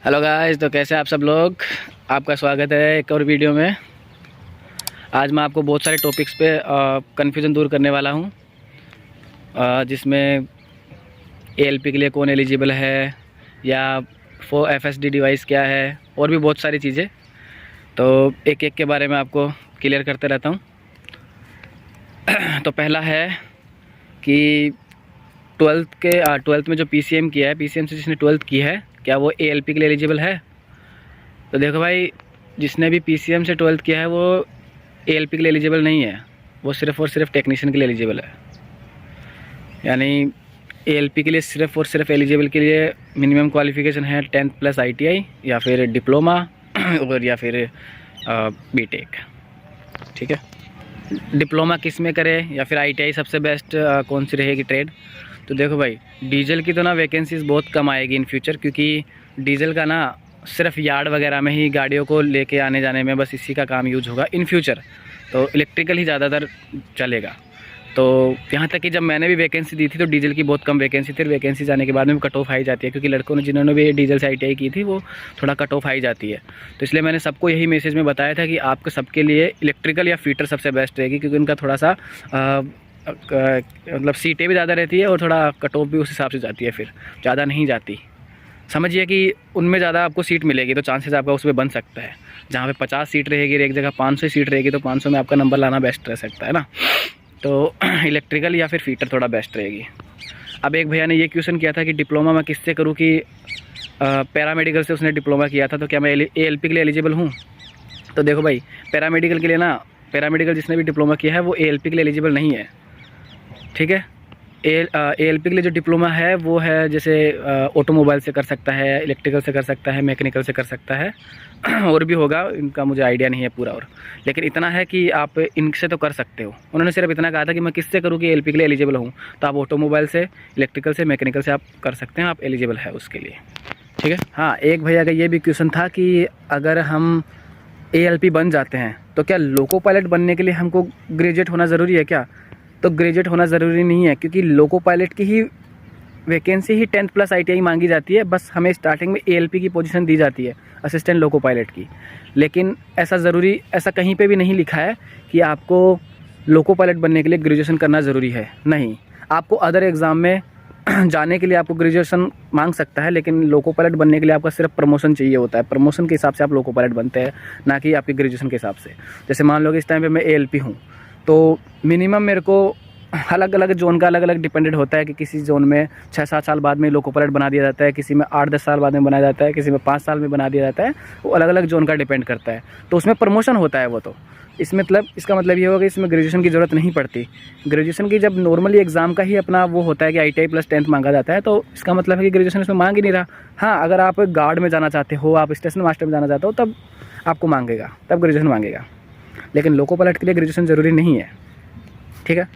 Hello guys, तो कैसे आप सब लोग। आपका स्वागत है एक और वीडियो में। आज मैं आपको बहुत सारे टॉपिक्स पे कन्फ्यूज़न दूर करने वाला हूँ, जिसमें एएलपी के लिए कौन एलिजिबल है या फो एफएसडी डिवाइस क्या है और भी बहुत सारी चीज़ें। तो एक एक के बारे में आपको क्लियर करते रहता हूँ। तो पहला है कि ट्वेल्थ में जो पीसीएम किया है, पीसीएम से जिसने 12th की है, क्या वो एएलपी के लिए एलिजिबल है। तो देखो भाई, जिसने भी पीसीएम से 12th किया है वो एएलपी के लिए एलिजिबल नहीं है, वो सिर्फ़ और सिर्फ टेक्नीशियन के लिए एलिजिबल है। यानी एएलपी के लिए सिर्फ़ और सिर्फ एलिजिबल के लिए मिनिमम क्वालिफ़िकेशन है 10th प्लस आईटीआई या फिर डिप्लोमा और या फिर बीटेक। ठीक है, डिप्लोमा किस में करें या फिर आईटीआई सबसे बेस्ट कौन सी रहेगी ट्रेड। तो देखो भाई, डीजल की तो ना वैकेंसीज़ बहुत कम आएगी इन फ्यूचर, क्योंकि डीजल का ना सिर्फ यार्ड वगैरह में ही गाड़ियों को लेके आने जाने में बस इसी का काम यूज होगा इन फ्यूचर। तो इलेक्ट्रिकल ही ज़्यादातर चलेगा। तो यहाँ तक कि जब मैंने भी वैकेंसी दी थी तो डीजल की बहुत कम वैकेंसी थी। वैकेंसी जाने के बाद में कट ऑफ आई जाती है, क्योंकि लड़कों ने जिन्होंने भी डीजल से आईटीआई की थी वो थोड़ा कट ऑफ आई जाती है। तो इसलिए मैंने सबको यही मैसेज में बताया था कि आपको सबके लिए इलेक्ट्रिकल या फीटर सबसे बेस्ट रहेगी, क्योंकि उनका थोड़ा सा मतलब सीटें भी ज़्यादा रहती है और थोड़ा कट ऑफ भी उस हिसाब से जाती है, फिर ज़्यादा नहीं जाती। समझिए कि उनमें ज़्यादा आपको सीट मिलेगी तो चांसेस आपका उसमें बन सकता है। जहाँ पे 50 सीट रहेगी और एक जगह 500 सीट रहेगी तो 500 में आपका नंबर लाना बेस्ट रह सकता है ना। तो इलेक्ट्रिकल या फिर फीटर थोड़ा बेस्ट रहेगी। अब एक भैया ने ये क्वेश्चन किया था कि डिप्लोमा मैं किससे करूँ, कि पैरामेडिकल से उसने डिप्लोमा किया था, तो क्या मैं एएलपी के लिए एलिजिबल हूँ। तो देखो भाई, पैरामेडिकल के लिए ना, पैरामेडिकल जिसने भी डिप्लोमा किया है वो एएलपी के लिए एलिजिबल नहीं है। ठीक है, एएलपी के लिए जो डिप्लोमा है वो है जैसे ऑटोमोबाइल से कर सकता है, इलेक्ट्रिकल से कर सकता है, मैकेनिकल से कर सकता है और भी होगा, इनका मुझे आइडिया नहीं है पूरा। और लेकिन इतना है कि आप इनसे तो कर सकते हो। उन्होंने सिर्फ इतना कहा था कि मैं किससे करूँ कि एएलपी के लिए एलिजिबल हूँ। तो आप ऑटोमोबाइल से, इलेक्ट्रिकल से, मैकेनिकल से आप कर सकते हैं, आप एलिजिबल है उसके लिए। ठीक है। हाँ, एक भैया का ये भी क्वेश्चन था कि अगर हम एएलपी बन जाते हैं तो क्या लोको पायलट बनने के लिए हमको ग्रेजुएट होना ज़रूरी है क्या। तो ग्रेजुएट होना ज़रूरी नहीं है, क्योंकि लोको पायलट की ही वैकेंसी ही 10th प्लस आईटीआई मांगी जाती है। बस हमें स्टार्टिंग में एएलपी की पोजीशन दी जाती है, असिस्टेंट लोको पायलट की। लेकिन ऐसा कहीं पे भी नहीं लिखा है कि आपको लोको पायलट बनने के लिए ग्रेजुएशन करना ज़रूरी है। नहीं, आपको अदर एग्ज़ाम में जाने के लिए आपको ग्रेजुएशन मांग सकता है, लेकिन लोको पायलट बनने के लिए आपका सिर्फ प्रमोशन चाहिए होता है। प्रमोशन के हिसाब से आप लोको पायलट बनते हैं, ना कि आपकी ग्रेजुएशन के हिसाब से। जैसे मान लो कि इस टाइम पे मैं एएलपी हूँ, तो मिनिमम मेरे को अलग अलग जोन का अलग अलग डिपेंडेंट होता है कि किसी जोन में 6-7 साल बाद में लोको पायलट बना दिया जाता है, किसी में 8-10 साल बाद में बनाया जाता है, किसी में 5 साल में बना दिया जाता है। वो अलग अलग जोन का डिपेंड करता है, तो उसमें प्रमोशन होता है वो। तो इसका मतलब ये होगा कि इसमें ग्रेजुएशन की ज़रूरत नहीं पड़ती। ग्रेजुएशन की जब नॉर्मली एग्ज़ाम का ही अपना वो होता है कि आईटीआई प्लस 10th मांगा जाता है, तो इसका मतलब है कि ग्रेजुएशन इसमें मांग ही नहीं रहा। हाँ, अगर आप गार्ड में जाना चाहते हो, आप स्टेशन मास्टर में जाना चाहते हो, तब आपको मांगेगा, तब ग्रेजुएशन मांगेगा। लेकिन लोको पायलट के लिए ग्रेजुएशन ज़रूरी नहीं है। ठीक है।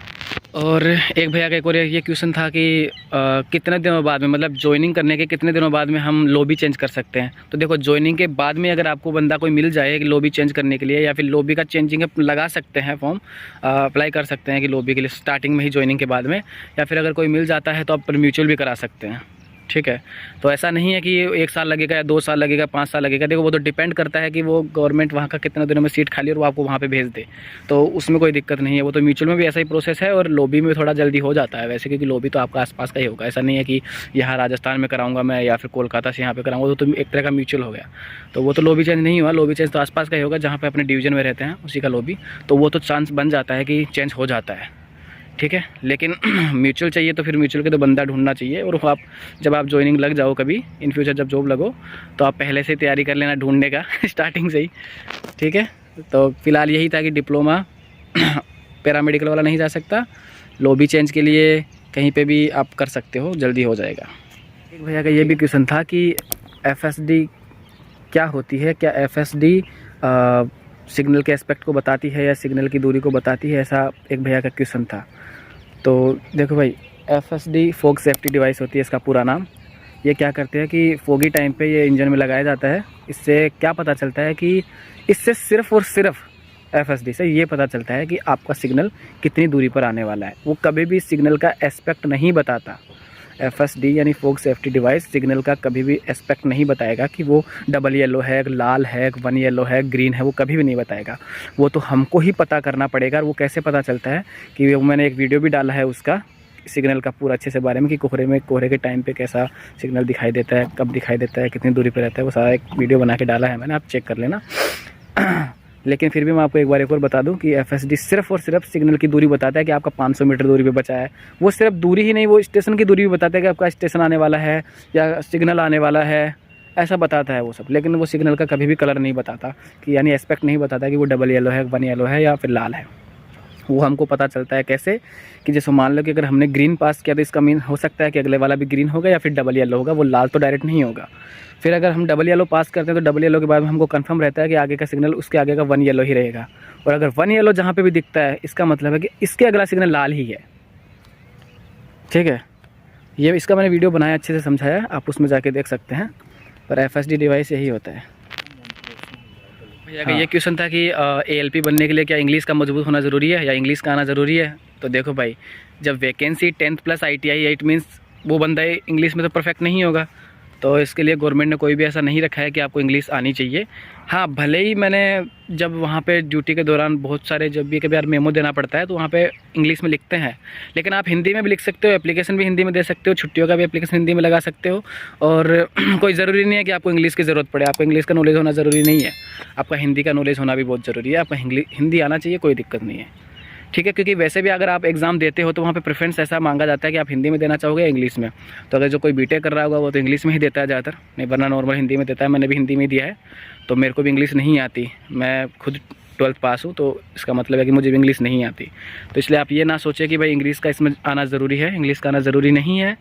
और एक भैया का एक और ये क्वेश्चन था कि कितने दिनों बाद में, मतलब ज्वाइनिंग करने के कितने दिनों बाद में हम लॉबी चेंज कर सकते हैं। तो देखो, ज्वाइनिंग के बाद में अगर आपको बंदा कोई मिल जाए कि लॉबी चेंज करने के लिए, या फिर लॉबी का चेंजिंग लगा सकते हैं, फॉर्म अप्लाई कर सकते हैं कि लॉबी के लिए स्टार्टिंग में ही, ज्वाइनिंग के बाद में। या फिर अगर कोई मिल जाता है तो आप म्यूचुअल भी करा सकते हैं। ठीक है। तो ऐसा नहीं है कि 1 साल लगेगा या 2 साल लगेगा, 5 साल लगेगा। देखो, वो तो डिपेंड करता है कि वो गवर्नमेंट वहाँ का कितने दिनों में सीट खाली और वो आपको वहाँ पे भेज दे, तो उसमें कोई दिक्कत नहीं है। वो तो म्यूचुअल में भी ऐसा ही प्रोसेस है और लॉबी में थोड़ा जल्दी हो जाता है वैसे, क्योंकि लॉबी तो आपका आसपास का ही होगा। ऐसा नहीं है कि यहाँ राजस्थान में कराऊंगा मैं या फिर कोलकाता से यहाँ पे कराऊंगा, तो एक तरह का म्यूचुअल हो गया। तो वो तो लॉबी चेंज नहीं हुआ, लॉबी चेंज तो आसपास का ही होगा, जहाँ पे अपने डिवीजन में रहते हैं उसी का लॉबी। तो वो तो चांस बन जाता है कि चेंज हो जाता है। ठीक है। लेकिन म्यूचुअल चाहिए तो फिर म्यूचुअल के तो बंदा ढूंढना चाहिए। और आप जब आप ज्वाइनिंग लग जाओ कभी इन फ्यूचर, जब जॉब लगो, तो आप पहले से तैयारी कर लेना ढूंढने का स्टार्टिंग से ही। ठीक है। तो फिलहाल यही था कि डिप्लोमा पैरामेडिकल वाला नहीं जा सकता, लॉबी चेंज के लिए कहीं पे भी आप कर सकते हो, जल्दी हो जाएगा। एक भैया का ये भी क्वेश्चन था कि एफएसडी क्या होती है, क्या एफएसडी सिग्नल के एस्पेक्ट को बताती है या सिग्नल की दूरी को बताती है, ऐसा एक भैया का क्वेश्चन था। तो देखो भाई, एफएसडी फॉग सेफ्टी डिवाइस होती है इसका पूरा नाम। ये क्या करते हैं कि फोगी टाइम पे ये इंजन में लगाया जाता है। इससे क्या पता चलता है कि इससे सिर्फ़ और सिर्फ एफएसडी से ये पता चलता है कि आपका सिग्नल कितनी दूरी पर आने वाला है। वो कभी भी सिग्नल का एस्पेक्ट नहीं बताता। FSD यानी फोक सेफ्टी डिवाइस सिग्नल का कभी भी एस्पेक्ट नहीं बताएगा कि वो डबल येलो है, लाल है, वन येलो है, ग्रीन है, वो कभी भी नहीं बताएगा। वो तो हमको ही पता करना पड़ेगा। और वो कैसे पता चलता है कि मैंने एक वीडियो भी डाला है उसका सिग्नल का पूरा अच्छे से बारे में कि कोहरे के टाइम पे कैसा सिग्नल दिखाई देता है, कब दिखाई देता है, कितनी दूरी पे रहता है, वो सारा एक वीडियो बना के डाला है मैंने, आप चेक कर लेना। लेकिन फिर भी मैं आपको एक और बता दूं कि FSD सिर्फ और सिर्फ सिग्नल की दूरी बताता है कि आपका 500 मीटर दूरी पे बचा है। वो सिर्फ दूरी ही नहीं, वो स्टेशन की दूरी भी बताता है कि आपका स्टेशन आने वाला है या सिग्नल आने वाला है, ऐसा बताता है वो सब। लेकिन वो सिग्नल का कभी भी कलर नहीं बताता कि यानी एस्पेक्ट नहीं बताता कि वो डबल येलो है, वन येलो है या फिर लाल है। वो हमको पता चलता है कैसे कि जैसे मान लो कि अगर हमने ग्रीन पास किया तो इसका मीन हो सकता है कि अगले वाला भी ग्रीन होगा या फिर डबल येलो होगा, वो लाल तो डायरेक्ट नहीं होगा। फिर अगर हम डबल येलो पास करते हैं तो डबल येलो के बाद में हमको कंफर्म रहता है कि आगे का सिग्नल उसके आगे का वन येलो ही रहेगा। और अगर वन येलो जहाँ पे भी दिखता है इसका मतलब है कि इसके अगला सिग्नल लाल ही है। ठीक है, ये इसका मैंने वीडियो बनाया, अच्छे से समझाया, आप उसमें जाके देख सकते हैं। पर FSD डिवाइस यही होता है। भैया हाँ। ये क्वेश्चन था कि ALP बनने के लिए क्या इंग्लिश का मजबूत होना ज़रूरी है या इंग्लिश का आना ज़रूरी है? तो देखो भाई, जब vacancy 10th plus ITI 8 means वो बंदा इंग्लिश में तो परफेक्ट नहीं होगा। तो इसके लिए गवर्नमेंट ने कोई भी ऐसा नहीं रखा है कि आपको इंग्लिश आनी चाहिए। हाँ, भले ही मैंने जब वहाँ पे ड्यूटी के दौरान बहुत सारे जब भी कभी यार मेमो देना पड़ता है तो वहाँ पे इंग्लिश में लिखते हैं, लेकिन आप हिंदी में भी लिख सकते हो, एप्लीकेशन भी हिंदी में दे सकते हो, छुट्टियों का भी एप्लीकेशन हिंदी में लगा सकते हो। और कोई ज़रूरी नहीं है कि आपको इंग्लिश की ज़रूरत पड़े, आपको इंग्लिश का नॉलेज होना ज़रूरी नहीं है, आपका हिंदी का नॉलेज होना भी बहुत ज़रूरी है। आपका हिंदी आना चाहिए, कोई दिक्कत नहीं है। ठीक है, क्योंकि वैसे भी अगर आप एग्ज़ाम देते हो तो वहाँ पे प्रेफरेंस ऐसा मांगा जाता है कि आप हिंदी में देना चाहोगे या इंग्लिश में। तो अगर जो कोई बीटेक कर रहा होगा वो तो इंग्लिश में ही देता है ज़्यादातर, नहीं वरना नॉर्मल हिंदी में देता है। मैंने भी हिंदी में दिया है, तो मेरे को भी इंग्लिश नहीं आती, मैं खुद 12th पास हूँ, तो इसका मतलब है कि मुझे भी इंग्लिश नहीं आती। तो इसलिए आप ये ना सोचें कि भाई इंग्लिश का इसमें आना ज़रूरी है, इंग्लिश का आना ज़रूरी नहीं है।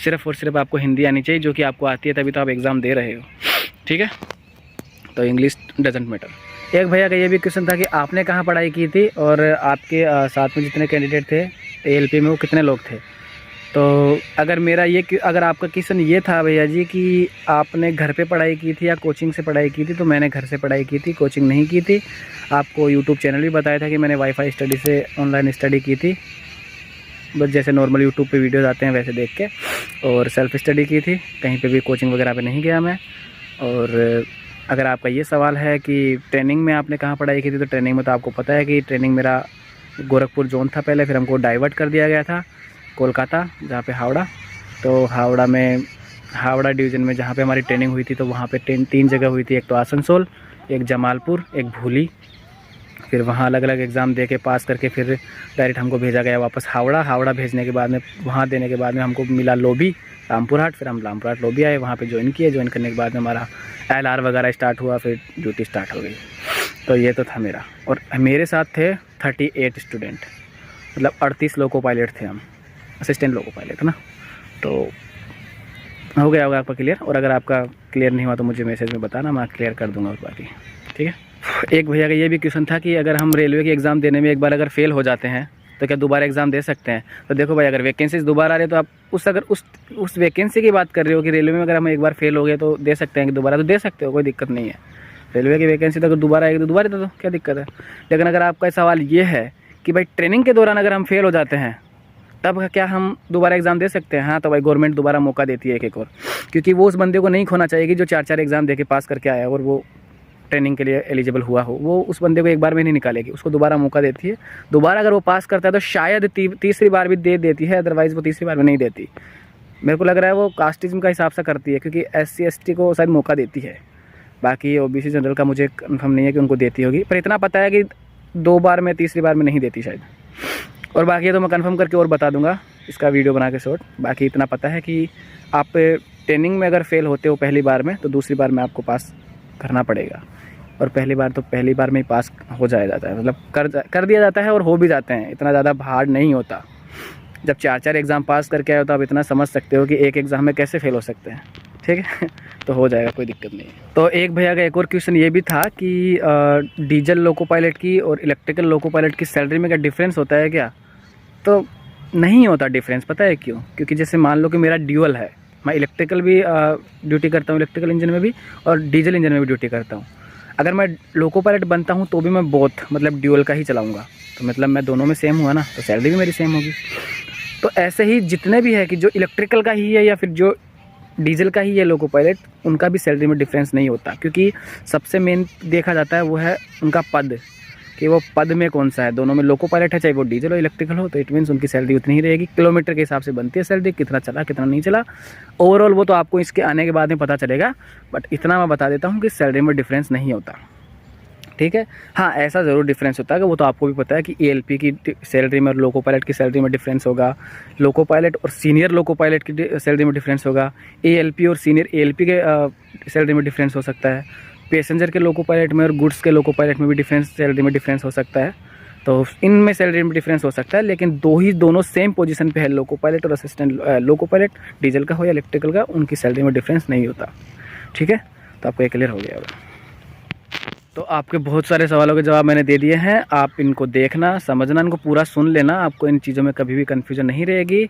सिर्फ़ और सिर्फ आपको हिंदी आनी चाहिए, जो कि आपको आती है, तभी तो आप एग्ज़ाम दे रहे हो। ठीक है, तो इंग्लिश डजेंट मैटर। एक भैया का ये भी क्वेश्चन था कि आपने कहाँ पढ़ाई की थी और आपके साथ में जितने कैंडिडेट थे ALP में वो कितने लोग थे। तो अगर आपका क्वेश्चन ये था भैया जी कि आपने घर पे पढ़ाई की थी या कोचिंग से पढ़ाई की थी, तो मैंने घर से पढ़ाई की थी, कोचिंग नहीं की थी। आपको यूट्यूब चैनल भी बताया था कि मैंने वाईफाई स्टडी से ऑनलाइन स्टडी की थी, बस जैसे नॉर्मल यूट्यूब पे वीडियोज़ आते हैं वैसे देख के, और सेल्फ़ स्टडी की थी, कहीं पे भी कोचिंग वगैरह पे नहीं गया मैं। और अगर आपका ये सवाल है कि ट्रेनिंग में आपने कहाँ पढ़ाई की थी, तो ट्रेनिंग में तो आपको पता है कि ट्रेनिंग मेरा गोरखपुर जोन था पहले, फिर हमको डाइवर्ट कर दिया गया था कोलकाता, जहाँ पे हावड़ा। तो हावड़ा डिवीज़न में जहाँ पे हमारी ट्रेनिंग हुई थी, तो वहाँ पे 3 जगह हुई थी, एक तो आसनसोल, एक जमालपुर, एक भूली। फिर वहाँ अलग अलग एग्ज़ाम दे के पास करके फिर डायरेक्ट हमको भेजा गया वापस हावड़ा भेजने के बाद में वहाँ देने के बाद में हमको मिला लोबी रामपुरहाट। फिर हम रामपुरहाट लोबी आए, वहाँ पे ज्वाइन किए। ज्वाइन करने के बाद में हमारा LR वगैरह स्टार्ट हुआ, फिर ड्यूटी स्टार्ट हो गई। तो ये तो था मेरा, और मेरे साथ थे 38 स्टूडेंट, मतलब 38 लोको पायलट थे हम, असिस्टेंट लोको पायलट ना। तो हो गया होगा आपका क्लियर, और अगर आपका क्लियर नहीं हुआ तो मुझे मैसेज में बताना, मैं क्लियर कर दूँगा उस बाकी। ठीक है। एक भैया का ये भी क्वेश्चन था कि अगर हम रेलवे के एग्ज़ाम देने में एक बार अगर फेल हो जाते हैं तो क्या दोबारा एग्ज़ाम दे सकते हैं। तो देखो भाई, अगर वैकेंसीज दोबारा आ रही है तो आप उस वैकेंसी की बात कर रहे हो कि रेलवे में अगर हम एक बार फेल हो गए तो दे सकते हैं कि दोबारा, तो दे सकते हो, कोई दिक्कत नहीं है। रेलवे की वैकेंसी तो अगर दोबारा आएगी तो दोबारा दे दो, क्या दिक्कत है। लेकिन अगर आपका सवाल ये है कि भाई ट्रेनिंग के दौरान अगर हम फेल हो जाते हैं तब क्या हम दोबारा एग्ज़ाम दे सकते हैं, हाँ तो भाई गवर्नमेंट दोबारा मौका देती है एक और, क्योंकि वो उस बंदे को नहीं खोना चाहिए कि जो 4 एग्ज़ाम दे के पास करके आया और वो ट्रेनिंग के लिए एलिजिबल हुआ हो, वो उस बंदे को एक बार में नहीं निकालेगी, उसको दोबारा मौका देती है। दोबारा अगर वो पास करता है तो शायद तीसरी बार भी दे देती है, अदरवाइज़ वो तीसरी बार में नहीं देती। मेरे को लग रहा है वो कास्टिज्म का हिसाब से करती है, क्योंकि SC ST को शायद मौका देती है। बाकी OBC जनरल का मुझे कन्फर्म नहीं है कि उनको देती होगी, पर इतना पता है कि 2 बार में तीसरी बार में नहीं देती शायद। और बाकी तो मैं कंफर्म करके और बता दूंगा, इसका वीडियो बना के शॉर्ट। बाकी इतना पता है कि आप ट्रेनिंग में अगर फेल होते हो पहली बार में तो दूसरी बार में आपको पास करना पड़ेगा, और पहली बार में ही पास हो जाया जाता है, मतलब कर दिया जाता है और हो भी जाते हैं, इतना ज़्यादा हार्ड नहीं होता। जब 4 एग्ज़ाम पास करके आए हो तो आप इतना समझ सकते हो कि एक एग्ज़ाम में कैसे फेल हो सकते हैं। ठीक है तो हो जाएगा, कोई दिक्कत नहीं है। तो एक भैया का एक और क्वेश्चन ये भी था कि डीजल लोको पायलट की और इलेक्ट्रिकल लोको पायलट की सैलरी में क्या डिफरेंस होता है क्या। तो नहीं होता डिफरेंस, पता है क्यों? क्योंकि जैसे मान लो कि मेरा ड्यूअल है, मैं इलेक्ट्रिकल भी ड्यूटी करता हूँ, इलेक्ट्रिकल इंजन में भी, और डीजल इंजन में भी ड्यूटी करता हूँ। अगर मैं लोको पायलट बनता हूँ तो भी मैं बोथ मतलब ड्यूअल का ही चलाऊँगा, तो मतलब मैं दोनों में सेम हुआ ना, तो सैलरी भी मेरी सेम होगी। तो ऐसे ही जितने भी है कि जो इलेक्ट्रिकल का ही है या फिर जो डीजल का ही है लोको पायलट, उनका भी सैलरी में डिफरेंस नहीं होता, क्योंकि सबसे मेन देखा जाता है वो है उनका पद, कि वो पद में कौन सा है। दोनों में लोको पायलट है, चाहे वो डीजल हो इलेक्ट्रिकल हो, तो इट मीन्स उनकी सैलरी उतनी ही रहेगी। किलोमीटर के हिसाब से बनती है सैलरी, कितना चला कितना नहीं चला। ओवरऑल वो तो आपको इसके आने के बाद में पता चलेगा, बट इतना मैं बता देता हूँ कि सैलरी में डिफरेंस नहीं होता, ठीक है। हाँ, ऐसा ज़रूर डिफरेंस होता है कि वो तो आपको भी पता है कि एएलपी की सैलरी में और लोको पायलट की सैलरी में डिफरेंस होगा, लोको पायलट और सीनियर लोको पायलट की सैलरी में डिफरेंस होगा, एएलपी और सीनियर एएलपी के सैलरी में डिफरेंस हो सकता है, पैसेंजर के लोको पायलट में और गुड्स के लोको पायलट में भी सैलरी में डिफरेंस हो सकता है। तो इनमें सैलरी में डिफरेंस हो सकता है, लेकिन दोनों सेम पोजीशन पे है, लोको पायलट और असिस्टेंट लोको पायलट, डीजल का हो या इलेक्ट्रिकल का, उनकी सैलरी में डिफरेंस नहीं होता, ठीक है। तो आपको ये क्लियर हो गया होगा। तो आपके बहुत सारे सवालों के जवाब मैंने दे दिए हैं, आप इनको देखना, समझना, इनको पूरा सुन लेना, आपको इन चीज़ों में कभी भी कन्फ्यूजन नहीं रहेगी।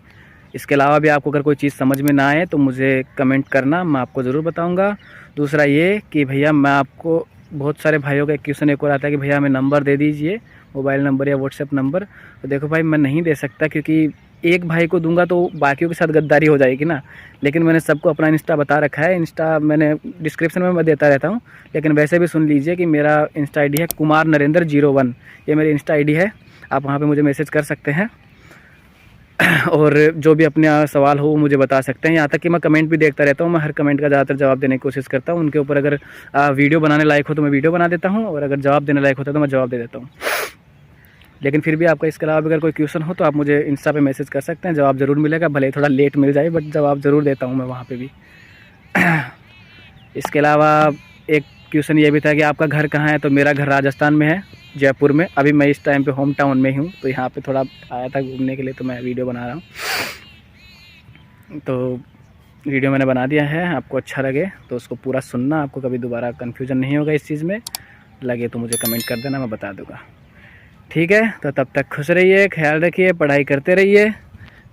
इसके अलावा भी आपको अगर कोई चीज़ समझ में ना आए तो मुझे कमेंट करना, मैं आपको ज़रूर बताऊंगा। दूसरा ये कि भैया मैं आपको, बहुत सारे भाइयों का एक क्वेश्चन एक और आता है कि भैया हमें नंबर दे दीजिए, मोबाइल नंबर या व्हाट्सएप नंबर। तो देखो भाई, मैं नहीं दे सकता, क्योंकि एक भाई को दूंगा तो बाकियों के साथ गद्दारी हो जाएगी ना। लेकिन मैंने सबको अपना इंस्टा बता रखा है, इंस्टा मैंने डिस्क्रिप्शन में मैं देता रहता हूँ, लेकिन वैसे भी सुन लीजिए कि मेरा इंस्टा आईडी है कुमार नरेंद्र 01, ये मेरी इंस्टा आईडी है। आप वहाँ पे मुझे मैसेज कर सकते हैं और जो भी अपने सवाल हो वो मुझे बता सकते हैं। यहाँ तक कि मैं कमेंट भी देखता रहता हूँ, मैं हर कमेंट का ज़्यादातर जवाब देने की कोशिश करता हूँ। उनके ऊपर अगर वीडियो बनाने लायक हो तो मैं वीडियो बना देता हूँ, और अगर जवाब देने लायक होता है तो मैं जवाब दे देता हूँ। लेकिन फिर भी आपका इसके अलावा अगर कोई क्वेश्चन हो तो आप मुझे इंस्टा पे मैसेज कर सकते हैं, जवाब ज़रूर मिलेगा, भले ही थोड़ा लेट मिल जाए, बट जवाब ज़रूर देता हूँ मैं वहाँ पे भी। इसके अलावा एक क्वेश्चन ये भी था कि आपका घर कहाँ है, तो मेरा घर राजस्थान में है, जयपुर में। अभी मैं इस टाइम पे होम टाउन में हूँ, तो यहाँ पे थोड़ा आया था घूमने के लिए, तो मैं वीडियो बना रहा हूँ। तो वीडियो मैंने बना दिया है, आपको अच्छा लगे तो उसको पूरा सुनना, आपको कभी दोबारा कन्फ्यूजन नहीं होगा इस चीज़ में। लगे तो मुझे कमेंट कर देना, मैं बता दूँगा, ठीक है। तो तब तक खुश रहिए, ख्याल रखिए, पढ़ाई करते रहिए,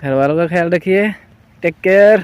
घर वालों का ख्याल रखिए, टेक केयर।